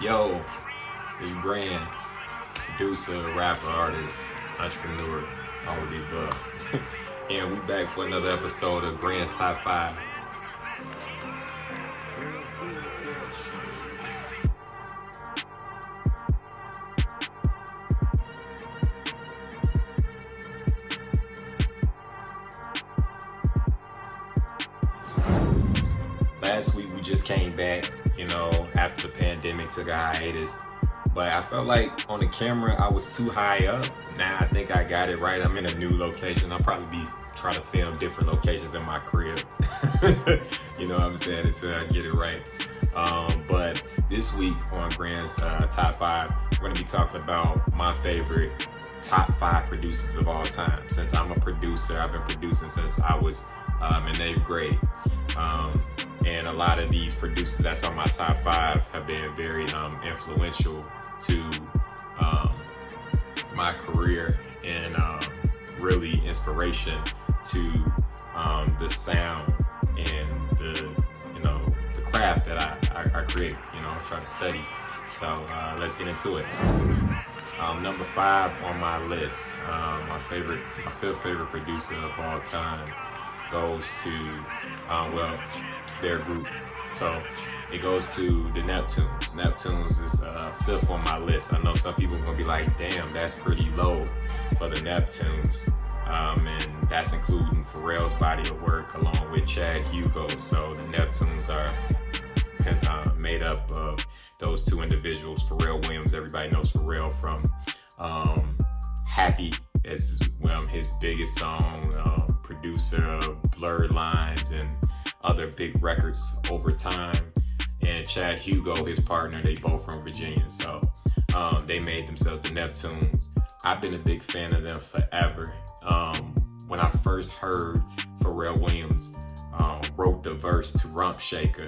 Yo, this is GrandZ, producer, rapper, artist, entrepreneur, all of the above. And we back for another episode of GrandZ Top 5. Last week we just came back, after the pandemic took a hiatus. But I felt like on the camera I was too high up. Now I think I got it right. I'm in a new location. I'll probably be trying to film different locations in my crib. You know what I'm saying? Until I get it right. But this week on GrandZ Top 5, we're going to be talking about my favorite top 5 producers of all time. Since I'm a producer, I've been producing since I was in 8th grade. And a lot of these producers that's on my top 5 have been very influential to my career and really inspiration to the sound and the craft that I create, try to study. So let's get into it. Number 5 on my list, my fifth favorite producer of all time goes to, their group. So it goes to the Neptunes. Neptunes is 5th on my list. I know some people are gonna be like, damn, that's pretty low for the Neptunes. And that's including Pharrell's body of work along with Chad Hugo. So the Neptunes are made up of those two individuals. Pharrell Williams, everybody knows Pharrell from Happy as his biggest song, producer of Blurred Lines and other big records over time. And Chad Hugo, his partner, they both from Virginia. So they made themselves the Neptunes. I've been a big fan of them forever. When I first heard Pharrell Williams wrote the verse to Rump Shaker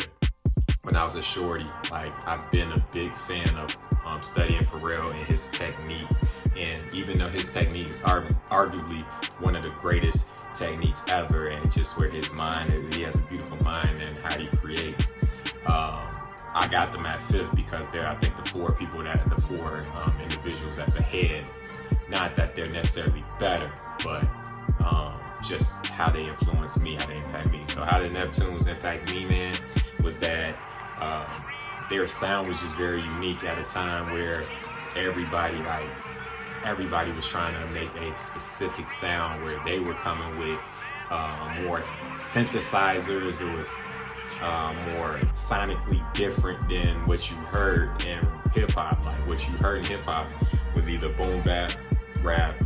when I was a shorty, I've been a big fan of studying Pharrell and his technique. And even though his technique is arguably one of the greatest techniques ever, and just where his mind is, he has a beautiful mind and how he creates. I got them at 5th because they're, I think, the four individuals that's ahead. Not that they're necessarily better, but just how they influence me, how they impact me. So how the Neptunes impact me, man, was that their sound was just very unique at a time where everybody was trying to make a specific sound, where they were coming with more synthesizers. It was more sonically different than what you heard in hip-hop. Like what you heard in hip-hop was either boom bap, rap,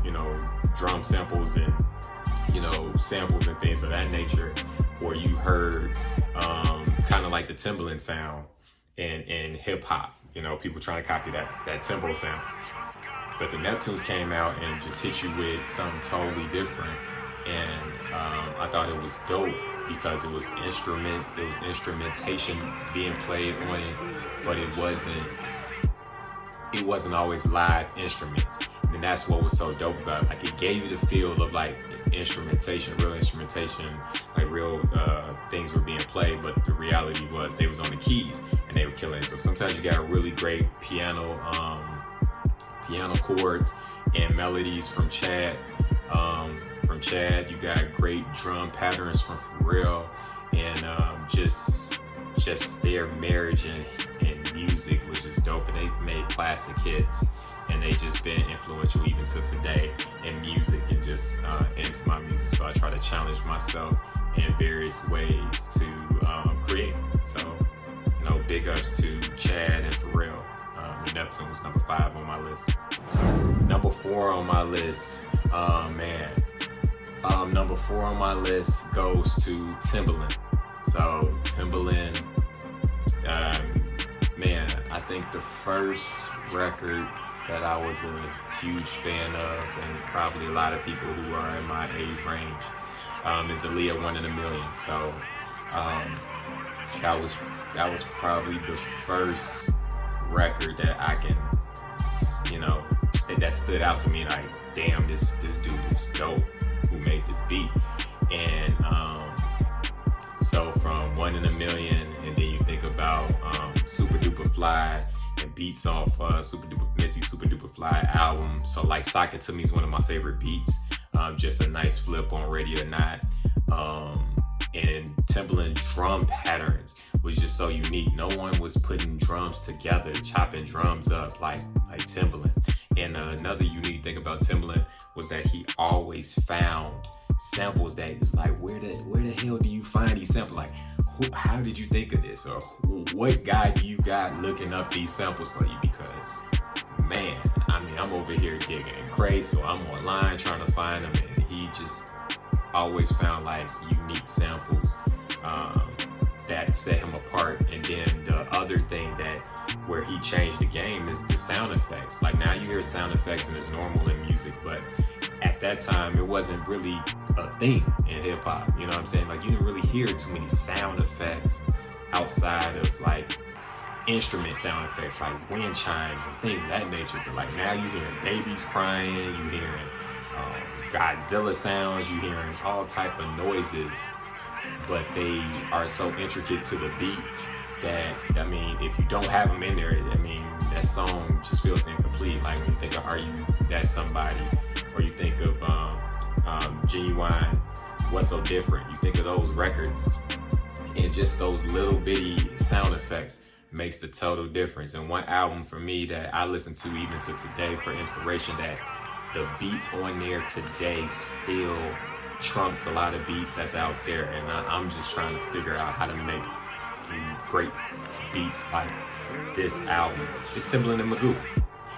drum samples and samples and things of that nature, or you heard kind of like the Timberland sound in hip-hop, people trying to copy that Timbo sound. But the Neptunes came out and just hit you with something totally different. And I thought it was dope because it was instrumentation being played on it, but it wasn't always live instruments. And that's what was so dope about it. It gave you the feel of instrumentation, real instrumentation, real things were being played, but the reality was they was on the keys and they were killing it. So sometimes you got really great piano chords and melodies from Chad. You got great drum patterns from Pharrell, and just their marriage and music was just dope. And they made classic hits, and they just been influential even to today in music and just into my music. So I try to challenge myself in various ways to create. So big ups to Chad and Pharrell. The Neptunes, number 5 on my list. Number 4 on my list, number 4 on my list goes to Timberland. So Timberland, I think the first record that I was a huge fan of, and probably a lot of people who are in my age range, is Aaliyah 1 in a Million. So that was probably the first record that I can, that stood out to me, damn, this dude is dope who made this beat. And so from 1 in a Million, and then you think about Super Duper Fly, and beats off Super Duper Fly album. So like Sock It To Me is one of my favorite beats. Just a nice flip on Ready or Not. And Timberland drum patterns was just so unique. No one was putting drums together, chopping drums up like Timberland. And another unique thing about Timberland was that he always found samples that is like, where the hell do you find these samples? Like, how did you think of this? Or what guy do you got looking up these samples for you? Because, man, I mean, I'm over here digging crates, so I'm online trying to find them, and he just always found like unique samples that set him apart. And then the other thing that where he changed the game is the sound effects. Like now you hear sound effects and it's normal in music, but at that time it wasn't really a thing in hip hop. You know what I'm saying? Like you didn't really hear too many sound effects outside of like instrument sound effects like wind chimes and things of that nature. But like now you hearing babies crying, you hearing Godzilla sounds, you hearing all type of noises, but they are so intricate to the beat that, I mean, if you don't have them in there, I mean, that song just feels incomplete. Like when you think of Are You That Somebody, or you think of Genuine, What's So Different, you think of those records, and just those little bitty sound effects makes the total difference. And one album for me that I listen to even to today for inspiration, that the beats on there today still trumps a lot of beats that's out there. And I'm just trying to figure out how to make great beats like this album. It's Timberland and Magoo.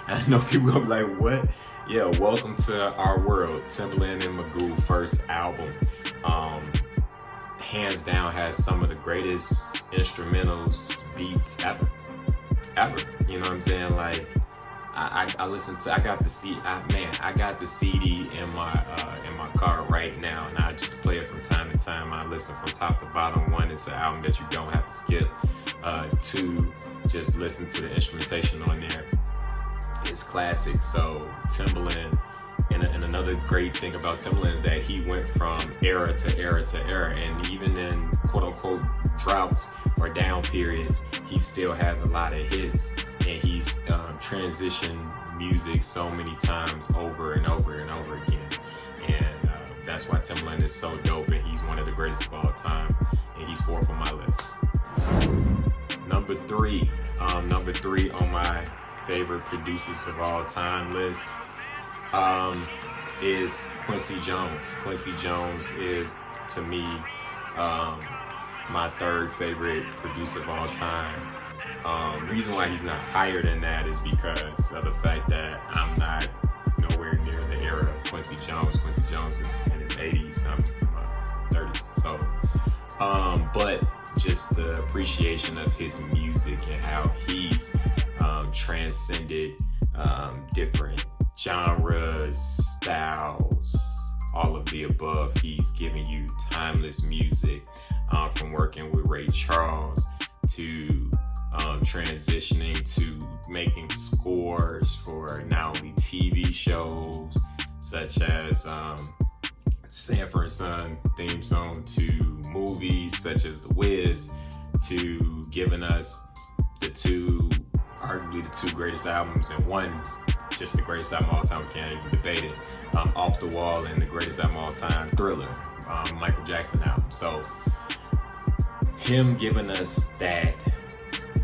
And I know people are like, what? Yeah, welcome to our world. Timberland and Magoo first album. Hands down has some of the greatest instrumentals, beats ever. You know what I'm saying? Like I listened to, I got the CD in my car right now, and I just play it from time to time. I listen from top to bottom. One, it's an album that you don't have to skip. Two, just listen to the instrumentation on there. It's classic. So Timberland, and another great thing about Timberland is that he went from era to era to era, and even in quote unquote droughts or down periods, he still has a lot of hits, and he's transitioned music so many times over and over and over again. And that's why Timberland is so dope, and he's one of the greatest of all time, and he's fourth on my list. Number three on my favorite producers of all time list is Quincy Jones. Quincy Jones is, to me, my third favorite producer of all time. Reason why he's not higher than that is because of the fact that I'm not nowhere near the era of Quincy Jones. Quincy Jones is in his 80s, I'm in my 30s. So, but just the appreciation of his music and how he's transcended different genres, styles, all of the above. He's giving you timeless music, from working with Ray Charles to transitioning to making scores for not only TV shows such as Sanford & Son theme song, to movies such as The Wiz, to giving us arguably the two greatest albums, and one just the greatest album of all time, we can't even debate it, Off the Wall, and the greatest album of all time, Thriller, Michael Jackson album. So him giving us that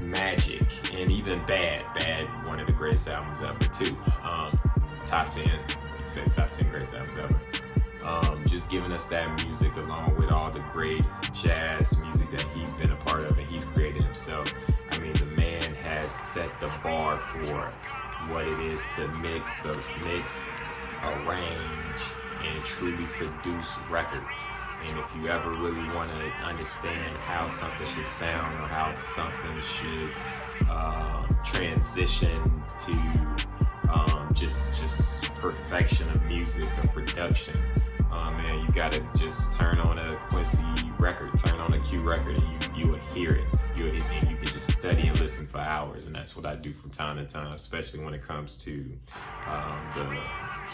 magic, and even Bad, one of the greatest albums ever too. Top 10, you could say top 10 greatest albums ever. Just giving us that music along with all the great jazz music that he's been a part of and he's created himself. I mean, the man has set the bar for what it is to mix, arrange, and truly produce records. And if you ever really want to understand how something should sound or how something should transition to just perfection of music, of production, man, you gotta just turn on a Quincy record, turn on a Q record, and you will hear it. And you can just study and listen for hours, and that's what I do from time to time, especially when it comes to the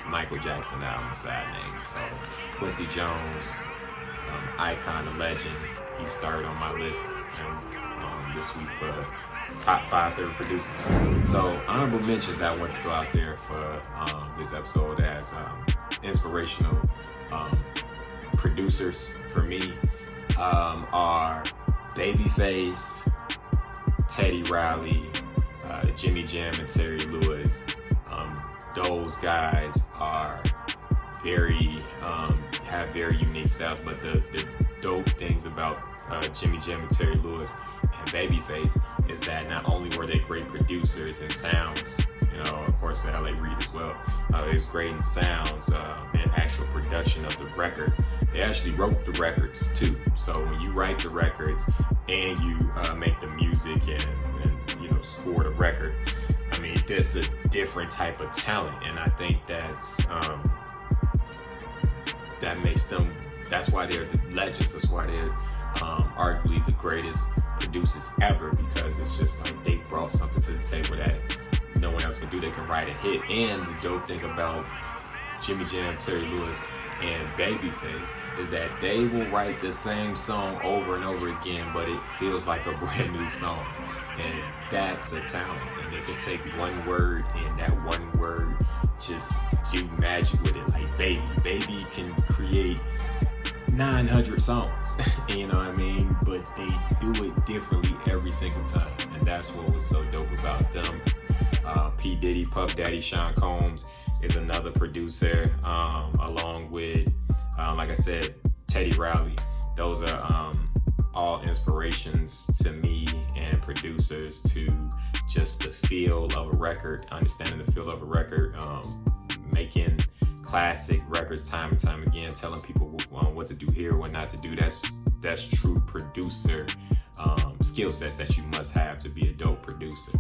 Michael Jackson albums that I named. So Quincy Jones, icon, a legend. He started on my list this week for top 5 favorite producers. So honorable mentions that I want to throw out there for this episode as inspirational producers for me are Babyface, Teddy Riley, Jimmy Jam, and Terry Lewis. Those guys are have very unique styles, but the dope things about Jimmy Jam and Terry Lewis and Babyface is that not only were they great producers and sounds, of course the LA Reid as well, it was great in sounds and actual production of the record. They actually wrote the records too. So when you write the records and you make the music and score the record, I mean, that's a different type of talent, and I think that's why they're the legends. That's why they're arguably the greatest producers ever, because it's just like they brought something to the table that no one else can do. They can write a hit. And the dope thing about Jimmy Jam, Terry Lewis, and Babyface is that they will write the same song over and over again, but it feels like a brand new song. And that's a talent. And they can take one word, and that one word just do magic with it. Like Baby can create 900 songs, you know what I mean? But they do it differently every single time. And that's what was so dope about them. P. Diddy, Puff Daddy, Sean Combs is another producer, along with, like I said, Teddy Riley. Those are all inspirations to me and producers to just the feel of a record, understanding the feel of a record, making classic records time and time again, telling people what to do here, what not to do. That's true producer skill sets that you must have to be a dope producer.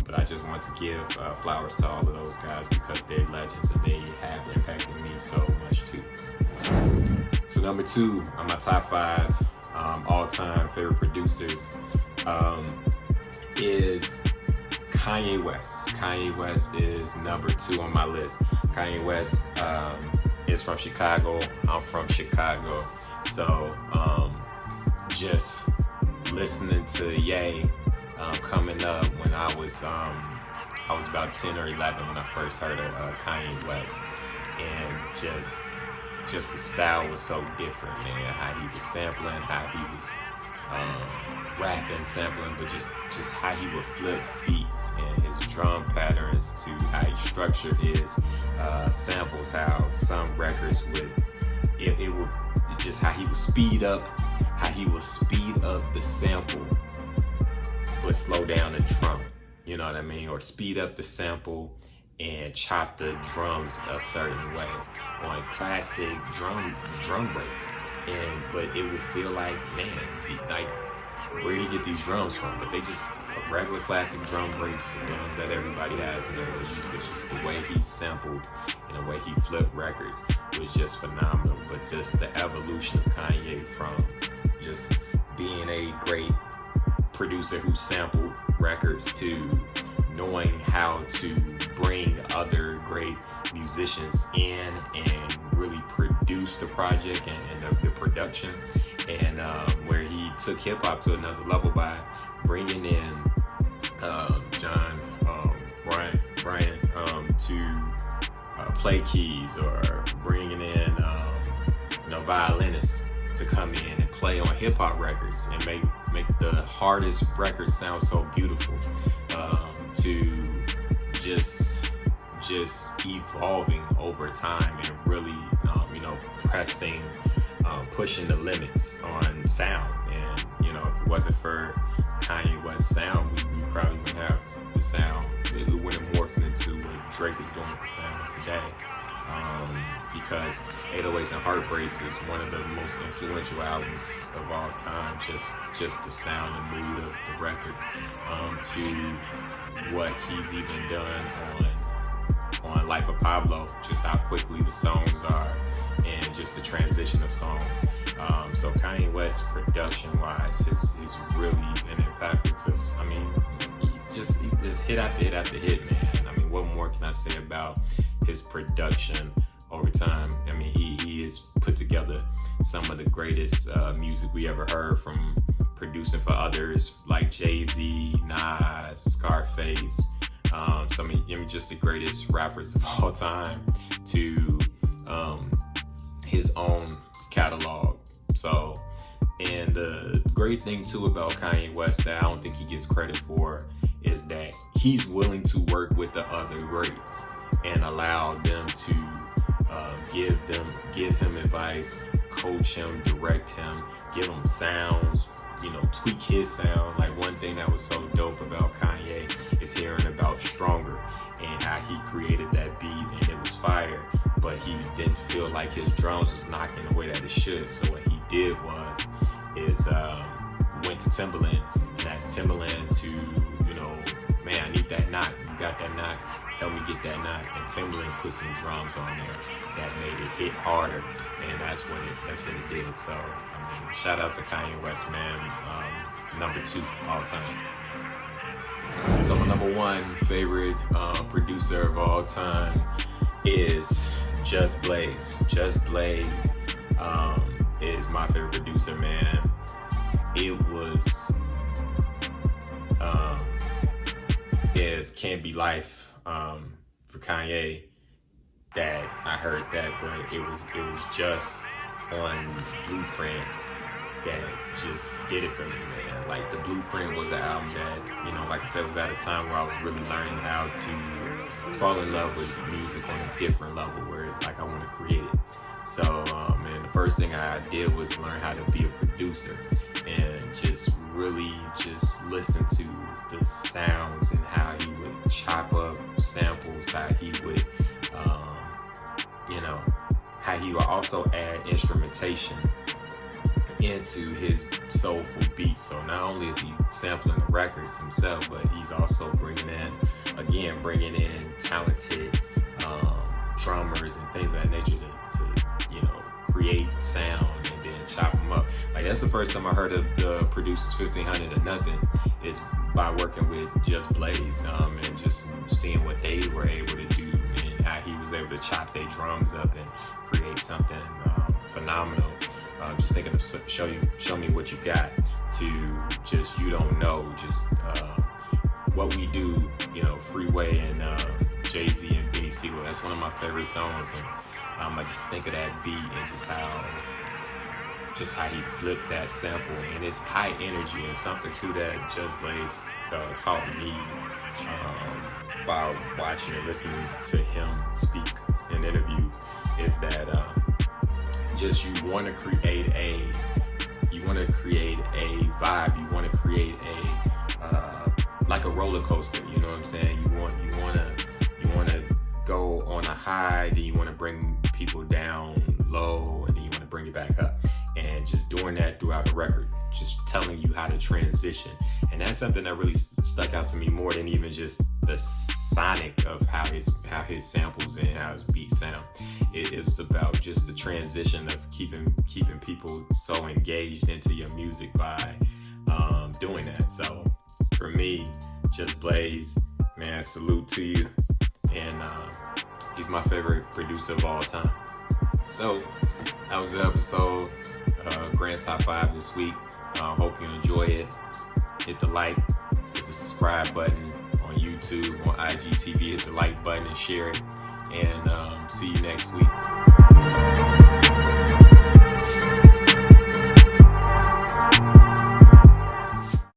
But I just want to give flowers to all of those guys because they're legends and they have impacted me so much too. So number 2 on my top 5 all-time favorite producers is Kanye West. Kanye West is number 2 on my list. Kanye West is from Chicago. I'm from Chicago. So just listening to Ye coming up when I was about 10 or 11 when I first heard of Kanye West, and just the style was so different, man. How he was sampling, how he was rapping, sampling, but just how he would flip beats and his drum patterns to how he structured his samples. How some records would just how he would speed up the sample but slow down the drum, you know what I mean? Or speed up the sample and chop the drums a certain way on classic drum breaks. But it would feel like, man, like where you get these drums from? But they just regular classic drum breaks that everybody has in their release. But just the way he sampled and the way he flipped records was just phenomenal. But just the evolution of Kanye from just being a great producer who sampled records to knowing how to bring other great musicians in and really produce the project and the production, and where he took hip-hop to another level by bringing in Brian to play keys, or bringing in violinists to come in and play on hip-hop records and make the hardest records sound so beautiful, to just evolving over time and really pushing the limits on sound. And if it wasn't for Kanye West's sound, we probably wouldn't have the sound. It wouldn't morph into what Drake is doing with the sound today. Because 808s and Heartbreaks is one of the most influential albums of all time. Just the sound and mood of the records, to what he's even done on Life of Pablo, just how quickly the songs are and just the transition of songs. So Kanye West, production-wise, he's really been impactful to us. I mean, just hit after hit after hit, man. I mean, what more can I say about his production over time? I mean, he has put together some of the greatest music we ever heard, from producing for others like Jay-Z, Nas, Scarface, some of just the greatest rappers of all time, to his own catalog. So, and the great thing too about Kanye West that I don't think he gets credit for is that he's willing to work with the other greats and allow them to give him advice, coach him, direct him, give him sounds, tweak his sound. Like, one thing that was so dope about Kanye is hearing about Stronger and how he created that beat and it was fire, but he didn't feel like his drums was knocking the way that it should. So what he did is went to Timberland and asked Timberland to, man, I need that knot. You got that knot? Help me get that knot. And Timberland put some drums on there that made it hit harder, and that's what it did. So shout out to Kanye West, man. Number 2 all time. So my number 1 favorite producer of all time is Just Blaze. Just Blaze is my favorite producer, man. It was Can't Be Life for Kanye that I heard that, but it was just on Blueprint that just did it for me, man. Like, the Blueprint was an album that, like I said, was at a time where I was really learning how to fall in love with music on a different level, where it's like I want to create it. So, and the first thing I did was learn how to be a producer and just really just listen to the sounds and how he would chop up samples, how he would, how he would also add instrumentation into his soulful beats. So not only is he sampling the records himself, but he's also bringing in talented drummers and things of that nature to create sound and then chop them up. Like, that's the first time I heard of the producers 1500 or Nothing, is by working with Just Blaze, and just seeing what they were able to do and how he was able to chop their drums up and create something phenomenal. Just thinking of show me what you got, to just You Don't Know, just What We Do, Freeway and Jay-Z and Benny Siegel. That's one of my favorite songs, and I just think of that beat and just how he flipped that sample, and it's high energy. And something too that Just Blaze taught me while watching and listening to him speak in interviews is that just you want to create a vibe, you want to create like a roller coaster, you know what I'm saying? You want to go on a high, then you want to bring people down low, and then you want to bring it back up, and just doing that throughout the record, just telling you how to transition. And that's something that really stuck out to me more than even just the sonic of how his samples and how his beats sound. It was about just the transition of keeping people so engaged into your music by doing that. So for me, Just Blaze, man, salute to you. And he's my favorite producer of all time. So that was the episode, GrandZ Top 5 this week. Hope you enjoy it. Hit the like, hit the subscribe button on YouTube, on IGTV. Hit the like button and share it. And see you next week.